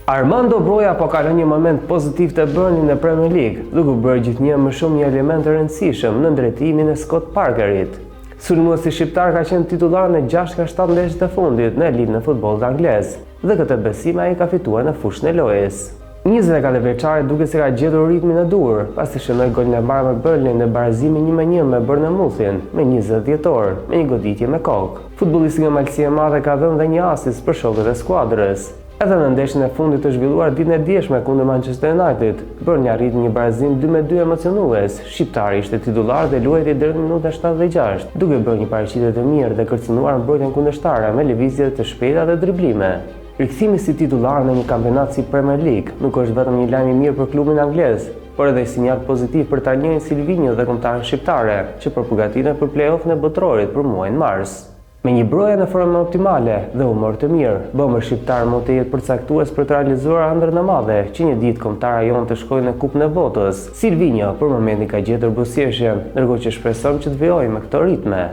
Armando Broja po ka lënë një moment pozitiv të Burnley në Premier League, duke bërë gjithnjë më shumë një element të rëndësishëm në ndërtimin e Scott Parkerit. Sulmuesi shqiptar ka qenë titullar në 6 nga 7 ndeshjet e fundit në ligën e futbollit anglez, dhe këtë besim ai ka fituar në fushën e lojës. 24 vjeçari duke se ka gjetur ritmin e dur, pasi shënoi golin e parë me Burnley në barazimin 1-1 me Bournemouthin me 20 dhjetor, me një goditje me kokë. Futbollisti nga Malësia e Madhe ka dhënë dhe një asist për shokët e skuadrës. Edhe në ndeshjen e fundit të zhvilluar ditën e djeshme kundër Manchester United, Burnley arriti një barazim 2-2 emocionues. Shqiptari ishte titullar dhe luajti deri në minutën 76, duke bërë një paraqitje të mirë dhe kërcënuar mbrojtjen kundërshtare me lëvizje të shpejta dhe driblime. Rikthimi si titullar në një kampionat si Premier League nuk është vetëm një lajm i mirë për klubin anglez, por edhe sinjal pozitiv për Tanielin Silvinho dhe kombëtarën shqiptare, që përgatiten për play-off-in e botrorit për muajin mars. Me një broje në formë optimale dhe humor të mirë, bomër shqiptar mund të jetë përcaktues për të realizuar ëndrrën e madhe që një ditë kombëtara jonë të shkojë në Kupën e Botës. Silvinho për momentin ka gjetur buzëqeshje, ndërkohë që shpreson që të vijojë me këto ritme.